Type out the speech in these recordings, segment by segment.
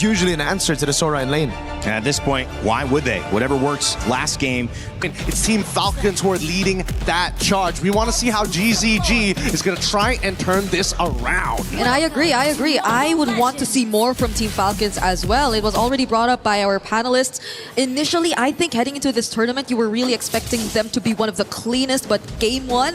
usually an answer to the Sora in lane. And at this point, why would they? Whatever works last game. It's Team Falcons who are leading that charge. We want to see how GZG is going to try and turn this around. And I agree. I would want to see more from Team Falcons as well. It was already brought up by our panelists. Initially, I think heading into this tournament, you were really expecting them to be one of the cleanest, but game one,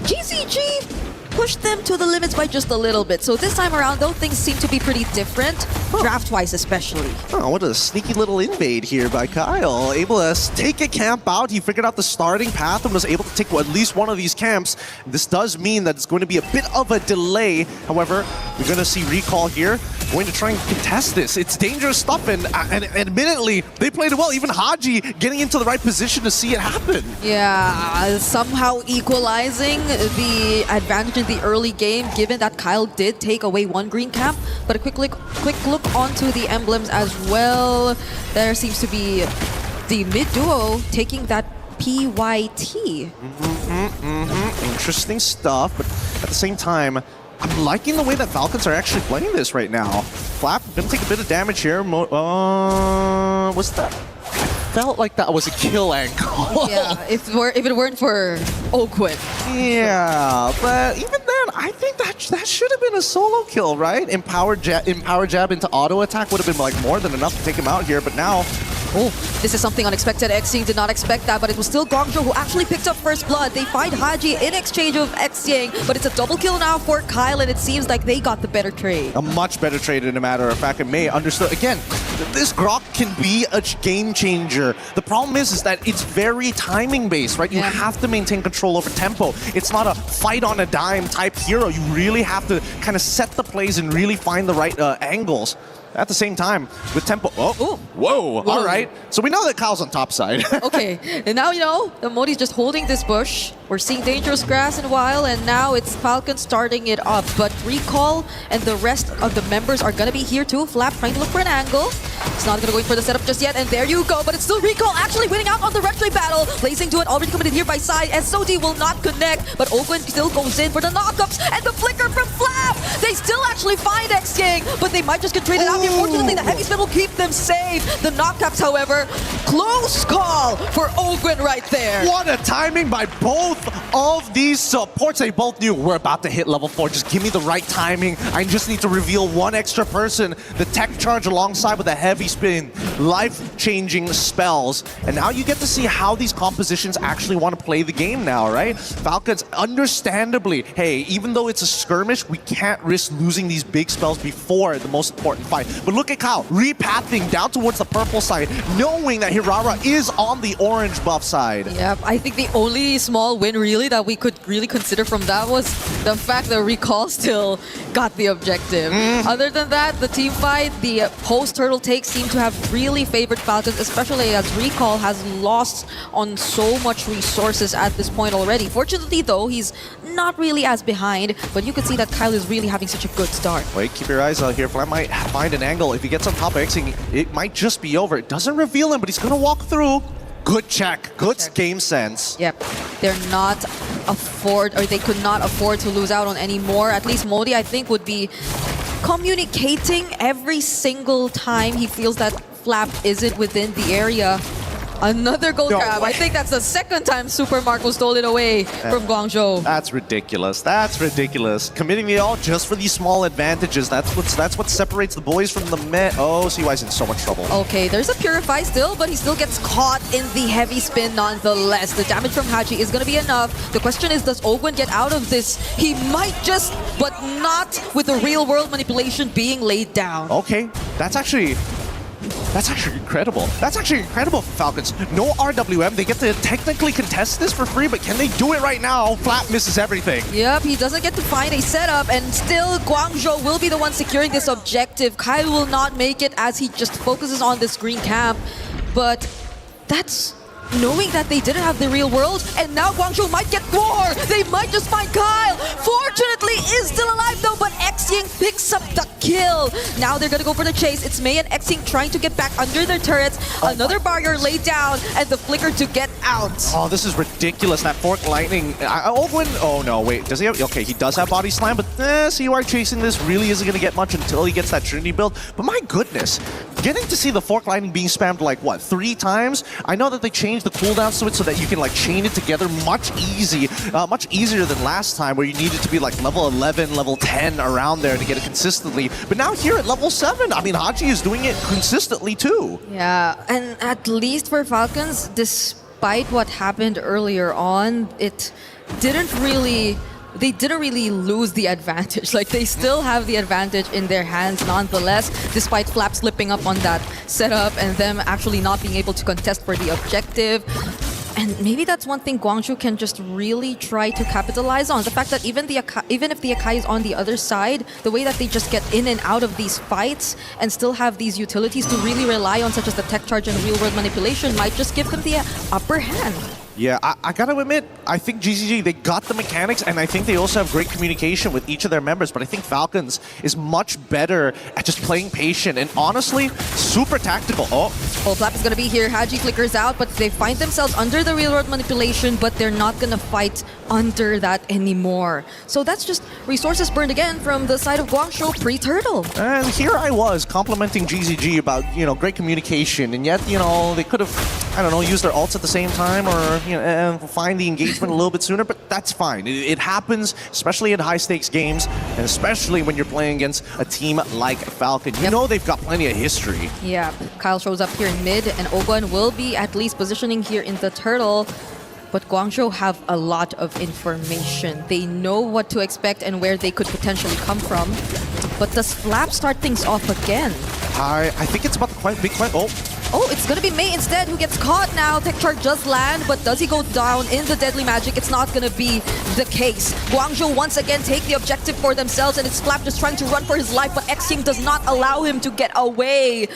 GZG pushed them to the limits by just a little bit. So this time around, though, things seem to be pretty different, draft-wise especially. Oh, what a sneaky little invade here by Kyle. Able to take a camp out. He figured out the starting path and was able to take at least one of these camps. This does mean that it's going to be a bit of a delay. However, we're going to see Recall here going to try and contest this. It's dangerous stuff, and admittedly, they played it well. Even Haji getting into the right position to see it happen. Yeah, somehow equalizing the advantage in the early game, given that Kyle did take away one green camp. But a quick look onto the emblems as well. There seems to be the mid duo taking that PYT. Interesting stuff, but at the same time, I'm liking the way that Falcons are actually playing this right now. Flap gonna take a bit of damage here. What's that? I felt like that was a kill angle. Yeah, if it weren't for Oakwood. Yeah, but even then, I think that should have been a solo kill, right? Empower jab into auto attack would have been like more than enough to take him out here, but now. Oh, this is something unexpected. Xing did not expect that, but it was still Guangzhou who actually picked up first blood. They find Haji in exchange of Xing, but it's a double kill now for Kyle, and it seems like they got the better trade. A much better trade, in a matter of fact. And May understood, again, this Grok can be a game changer. The problem is that it's very timing based, right? You have to maintain control over tempo. It's not a fight on a dime type hero. You really have to kind of set the plays and really find the right angles. At the same time, with tempo. Oh, whoa. All right. So we know that Kyle's on top side. Okay, and now, you know, the Modi's just holding this bush. We're seeing dangerous grass in a while, and now it's Falcon starting it up. But Recall and the rest of the members are going to be here too. Flap trying to look for an angle. He's not going to go in for the setup just yet, and there you go. But it's still Recall actually winning out on the retry battle. Blazing to it, already committed here by side. SOD will not connect, but Oakwood still goes in for the knockups, and the flicker from Flap. They still actually find X-Gang, but they might just get traded out. Unfortunately, the heavy spin will keep them safe. The knockups, however, close call for Oakwood right there. What a timing by both of these supports. They both knew we're about to hit level 4. Just give me the right timing. I just need to reveal one extra person. The tech charge alongside with a heavy spin. Life-changing spells. And now you get to see how these compositions actually want to play the game now, right? Falcons, understandably, hey, even though it's a skirmish, we can't risk losing these big spells before the most important fight. But look at Kyle, repathing down towards the purple side, knowing that Hirara is on the orange buff side. Yep, I think the only small win really that we could really consider from that was the fact that Recall still got the objective. Other than that, the team fight, the post-turtle takes seem to have really favored Falcons, especially as Recall has lost on so much resources at this point already. Fortunately though, he's not really as behind, but you can see that Kyle is really having such a good start. Wait, keep your eyes out here. Flap might find an angle. If he gets on top of Xing, it might just be over. It doesn't reveal him, but he's going to walk through. Good check. Good game sense. Yep. They're not they could not afford to lose out on any more. At least Modi, I think, would be communicating every single time he feels that Flap isn't within the area. Another gold grab. I think that's the second time Super Marco stole it away from Guangzhou. That's ridiculous. That's ridiculous. Committing it all just for these small advantages. That's what separates the boys from the men. Oh, CY's in so much trouble. Okay, there's a Purify still, but he still gets caught in the heavy spin nonetheless. The damage from Haji is going to be enough. The question is, does Oakwood get out of this? He might just, but not with the real-world manipulation being laid down. Okay, that's actually incredible. That's actually incredible for Falcons. No RWM. They get to technically contest this for free, but can they do it right now? Flap misses everything. Yep, he doesn't get to find a setup, and still Guangzhou will be the one securing this objective. Kyle will not make it as he just focuses on this green camp, but that's knowing that they didn't have the real world, and now Guangzhou might get more. They might just find Kyle. Fortunately, is still alive though, but Xing picks up the kill. Now they're gonna go for the chase. It's Mei and Xing trying to get back under their turrets. Another barrier laid down and the flicker to get out. Oh, this is ridiculous. That Fork Lightning. Oh no, wait. Does he have? Okay, he does have Body Slam, but CUR chasing this really isn't going to get much until he gets that Trinity build. But my goodness, getting to see the Fork Lightning being spammed like, what, 3 times? I know that they changed the cooldowns to it so that you can like chain it together much easier than last time where you needed to be like level 11, level 10 around there to get it consistently. But now here at level 7, I mean, Haji is doing it consistently too. Yeah, and at least for Falcons, despite what happened earlier on, they didn't really lose the advantage. Like, they still have the advantage in their hands nonetheless, despite Flap slipping up on that setup and them actually not being able to contest for the objective. And maybe that's one thing Guangzhou can just really try to capitalize on. The fact that even if the Akai is on the other side, the way that they just get in and out of these fights and still have these utilities to really rely on, such as the tech charge and real-world manipulation, might just give them the upper hand. Yeah, I gotta admit, I think GCG, they got the mechanics, and I think they also have great communication with each of their members, but I think Falcons is much better at just playing patient, and honestly, super tactical. Oh, Flap is gonna be here. Haji flickers out, but they find themselves under the real-world manipulation, but they're not gonna fight under that anymore. So that's just resources burned again from the side of Guangzhou pre-turtle. And here I was complimenting GCG about, great communication, and yet, they could have, I don't know, used their ults at the same time, or find the engagement a little bit sooner, but that's fine. It happens, especially in high-stakes games, and especially when you're playing against a team like Falcon. You know they've got plenty of history. Yeah, Kyle shows up here in mid, and Oguan will be at least positioning here in the turtle. But Guangzhou have a lot of information. They know what to expect and where they could potentially come from. But does Flap start things off again? I think it's about the big question. Oh, it's gonna be Mei instead who gets caught now. Tech charge does land, but does he go down in the deadly magic? It's not gonna be the case. Guangzhou once again take the objective for themselves, and it's Flap just trying to run for his life, but Xing does not allow him to get away.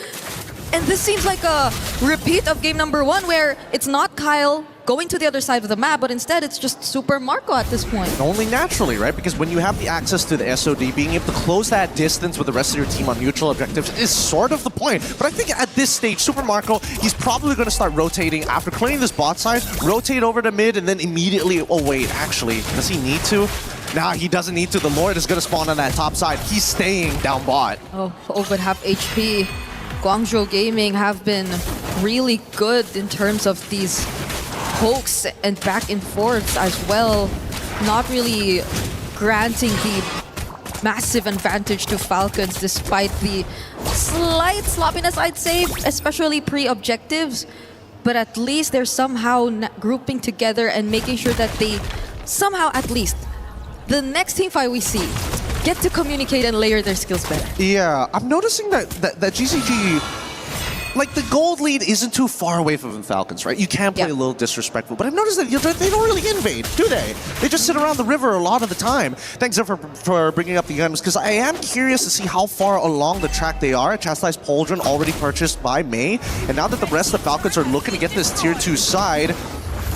And this seems like a repeat of game number 1, where it's not Kyle going to the other side of the map, but instead it's just Super Marco at this point. Only naturally, right? Because when you have the access to the SOD, being able to close that distance with the rest of your team on mutual objectives is sort of the point. But I think at this stage, Super Marco, he's probably going to start rotating after clearing this bot side, rotate over to mid, and then immediately, oh wait, actually, does he need to? Nah, he doesn't need to. The Lord is going to spawn on that top side. He's staying down bot. Oh, but half HP. Guangzhou Gaming have been really good in terms of these pokes and back and forths as well, not really granting the massive advantage to Falcons despite the slight sloppiness, I'd say, especially pre-objectives. But at least they're somehow grouping together and making sure that they somehow, at least, the next team fight we see, get to communicate and layer their skills better. Yeah, I'm noticing that GCG, like, the gold lead isn't too far away from the Falcons, right? You can play a little disrespectful, but I've noticed that they don't really invade, do they? They just sit around the river a lot of the time. Thanks, Zephyr, for bringing up the items, because I am curious to see how far along the track they are. Chastised Pauldron already purchased by Mei, and now that the rest of the Falcons are looking to get this tier 2 side,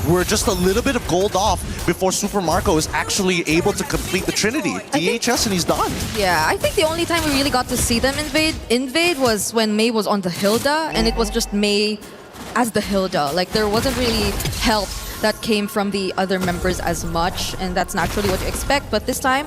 we're just a little bit of gold off before Super Marco is actually able to complete the Trinity. DHS and he's done. Yeah, I think the only time we really got to see them invade was when Mei was on the Hilda, and it was just Mei as the Hilda. Like, there wasn't really help that came from the other members as much, and that's naturally what you expect. But this time,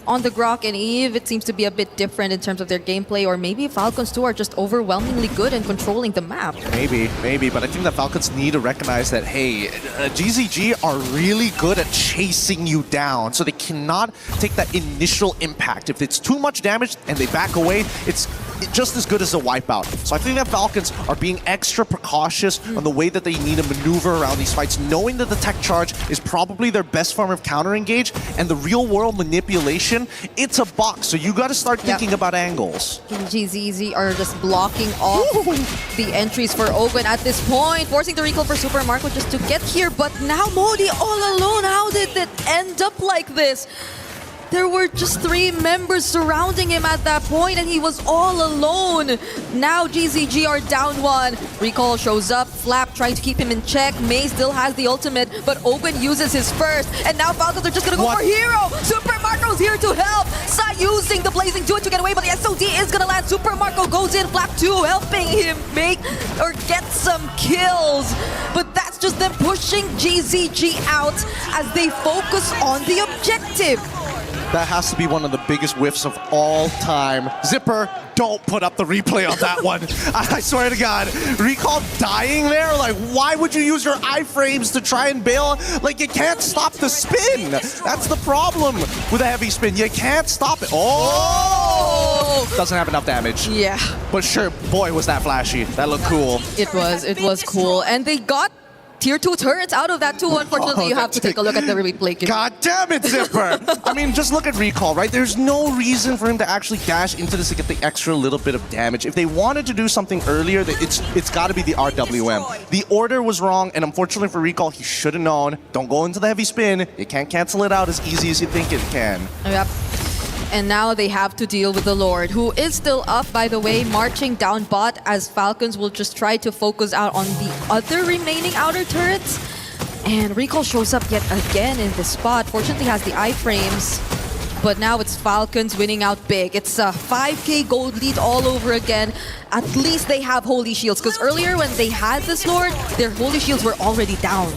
on the Grok and Eve, it seems to be a bit different in terms of their gameplay, or maybe Falcons too are just overwhelmingly good in controlling the map. Maybe, but I think the Falcons need to recognize that, hey, GZG are really good at chasing you down, so they cannot take that initial impact. If it's too much damage and they back away, it's just as good as a wipeout. So I think that Falcons are being extra precautious on the way that they need to maneuver around these fights, knowing that the tech charge is probably their best form of counter-engage, and the real-world manipulation, it's a box, so you got to start thinking about angles. GZZ are just blocking off the entries for Ogun at this point, forcing the recall for Super Marco just to get here, but now Modi all alone. How did it end up like this? there were just 3 members surrounding him at that point, and he was all alone. Now GZG are down 1. Recall shows up, Flap trying to keep him in check. May still has the ultimate, but Open uses his first, and now Falcons are just gonna go for Hero. Super Marco's here to help. Sai using the Blazing Duet to get away, but the SOD is gonna land. Super Marco goes in, Flap 2 helping him make or get some kills. But that's just them pushing GZG out as they focus on the objective. That has to be one of the biggest whiffs of all time. Zipper, don't put up the replay on that one. I swear to God. Recall dying there? Like, why would you use your iframes to try and bail? Like, you can't stop the spin. That's the problem with a heavy spin. You can't stop it. Oh! Doesn't have enough damage. Yeah. But sure, boy, was that flashy. That looked cool. It was cool. And they got Tier 2 turrets out of that too. Unfortunately, you have to take a look at the replay. God damn it, Zipper! I mean, just look at Recall, right? There's no reason for him to actually dash into this to get the extra little bit of damage. If they wanted to do something earlier, it's got to be the RWM. The order was wrong, and unfortunately for Recall, he should have known. Don't go into the heavy spin. You can't cancel it out as easy as you think it can. Yep. And now they have to deal with the Lord, who is still up, by the way, marching down bot as Falcons will just try to focus out on the other remaining outer turrets. And Recall shows up yet again in this spot. Fortunately has the iframes, but now it's Falcons winning out big. It's a 5k gold lead all over again. At least they have Holy Shields, because earlier when they had this Lord, their Holy Shields were already down.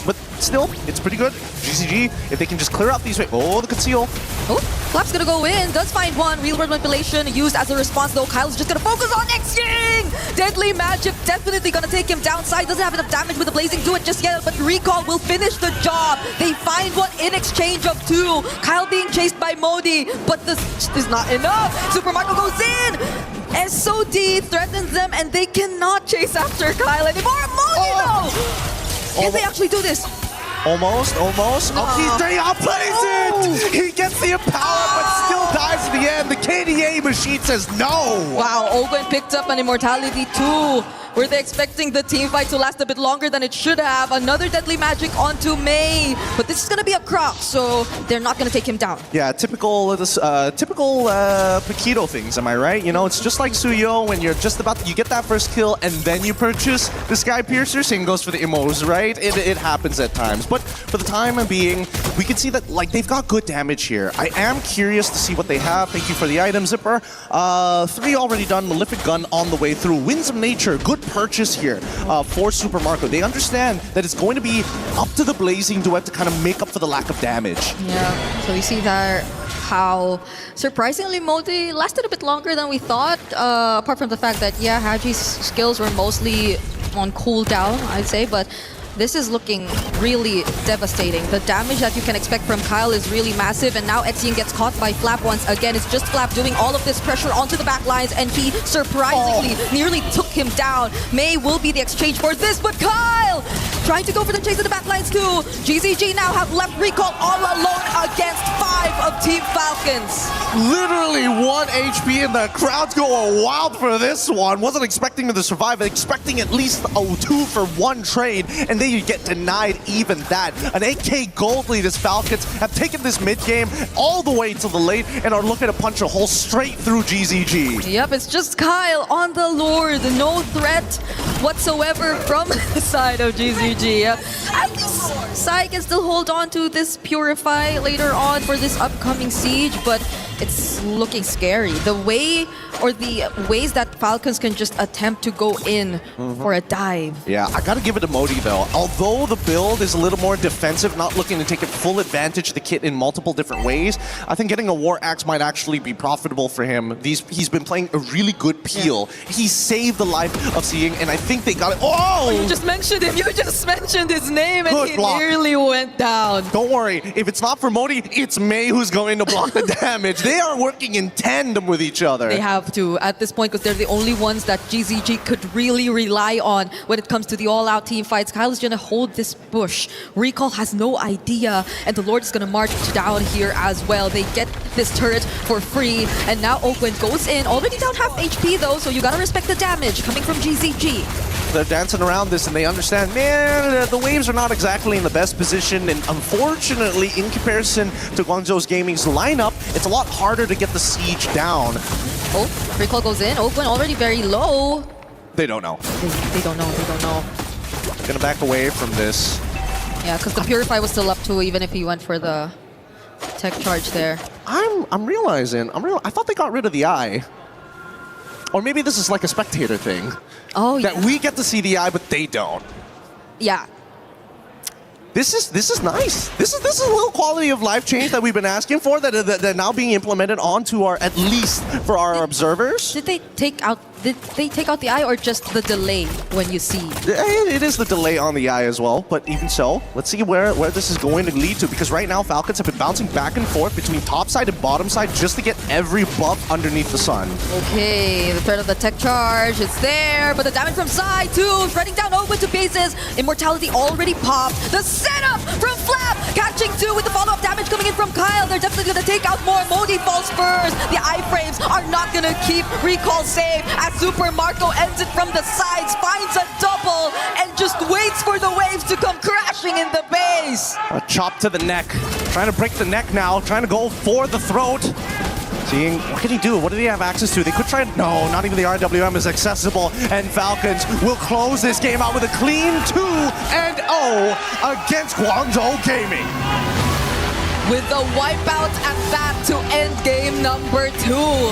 But still, it's pretty good. GCG, if they can just clear out these... Oh, the conceal. Oh, Flap's gonna go in, does find one. Real world manipulation used as a response though. Kyle's just gonna focus on X-King! Deadly Magic definitely gonna take him downside. Doesn't have enough damage with the Blazing Duet just yet, but Recall will finish the job. They find one in exchange of 2. Kyle being chased by Modi, but this is not enough. Super Marco goes in! SOD threatens them and they cannot chase after Kyle anymore. Modi though! Can they actually do this? Almost. Oh, he outplays it! He gets the power, but still dies in the end. The KDA machine says no! Wow, Ogun picked up an Immortality too. Were they expecting the team fight to last a bit longer than it should have? Another Deadly Magic onto May. But this is going to be a croc, so they're not going to take him down. Yeah, typical Paquito things, am I right? You know, it's just like Suyo when you're just about... You get that first kill, and then you purchase the Sky Piercer. Same goes for the Immos, right? It happens at times. But for the time being, we can see that, like, they've got good damage here. I am curious to see what they have. Thank you for the item, Zipper. 3 already done. Malefic Gun on the way through. Winds of Nature, good purchase here for Super Marco. They understand that it's going to be up to the Blazing Duet to kind of make up for the lack of damage. Yeah, so we see that how surprisingly Modi lasted a bit longer than we thought, apart from the fact that, yeah, Haji's skills were mostly on cooldown, I'd say, but this is looking really devastating. The damage that you can expect from Kyle is really massive, and now Etienne gets caught by Flap once again. It's just Flap doing all of this pressure onto the back lines, and he surprisingly nearly took him down. May will be the exchange for this, but Kyle trying to go for the chase of the back lines too. GZG now have left Recall all alone against 5 of Team Falcons. Literally 1 HP, and the crowd's going wild for this one. Wasn't expecting him to survive, expecting at least a 2 for 1 trade, and you get denied even that. An 8k gold lead as Falcons have taken this mid-game all the way to the late and are looking to punch a hole straight through GZG. Yep, it's just Kyle on the Lord. No threat whatsoever from the side of GZG. At least Sai can still hold on to this Purify later on for this upcoming siege, but it's looking scary. The way or the ways that Falcons can just attempt to go in for a dive. Yeah, I gotta give it to Modi though. Although the build is a little more defensive, not looking to take full advantage of the kit in multiple different ways, I think getting a War Axe might actually be profitable for him. He's been playing a really good peel. Yeah. He saved the life of Seeing, and I think they got it. Oh! You just mentioned him. You just mentioned his name, and good he block. nearly went down. Don't worry. If it's not for Modi, it's May who's going to block the damage. They are working in tandem with each other. They have to at this point, because they're the only ones that GZG could really rely on when it comes to the all-out team fights. Kyle is going to hold this bush. Recall has no idea, and the Lord is going to march down here as well. They get this turret for free, and now Oakland goes in. Already down half HP though, so you got to respect the damage coming from GZG. They're dancing around this, and they understand, man, the Waves are not exactly in the best position, and unfortunately, in comparison to Guangzhou's Gaming's lineup, it's a lot harder to get the siege down. Oh, recall goes in. Oakland already very low. They don't know. They don't know. They don't know. Gonna back away from this. Yeah, because the Purify was still up too, even if he went for the tech charge there. I'm realizing, I thought they got rid of the eye. Or maybe this is like a spectator thing. Oh, yeah. That we get to see the eye, but they don't. Yeah. This is nice. This is a little quality of life change that we've been asking for that now being implemented onto our, at least for our observers. Did they take out the eye or just the delay when you see? It is the delay on the eye as well, but even so, let's see where this is going to lead to, because right now Falcons have been bouncing back and forth between top side and bottom side just to get every buff underneath the sun. Okay, the threat of the tech charge is there, but the damage from side too, shredding down Oakland to bases. Immortality already popped. The setup from Flap, catching two with the follow-up damage coming in from Kyle. They're definitely going to take out more. Modi falls first. The iframes are not going to keep recall safe as Super Marco ends it from the sides, finds a double, and just waits for the Waves to come crashing in the base. A chop to the neck. Trying to break the neck now, trying to go for the throat. Seeing, what can he do? What do they have access to? They could try, no, not even the RWM is accessible, and Falcons will close this game out with a clean 2-0 against Guangzhou Gaming. With the wipeout at that to end game number 2.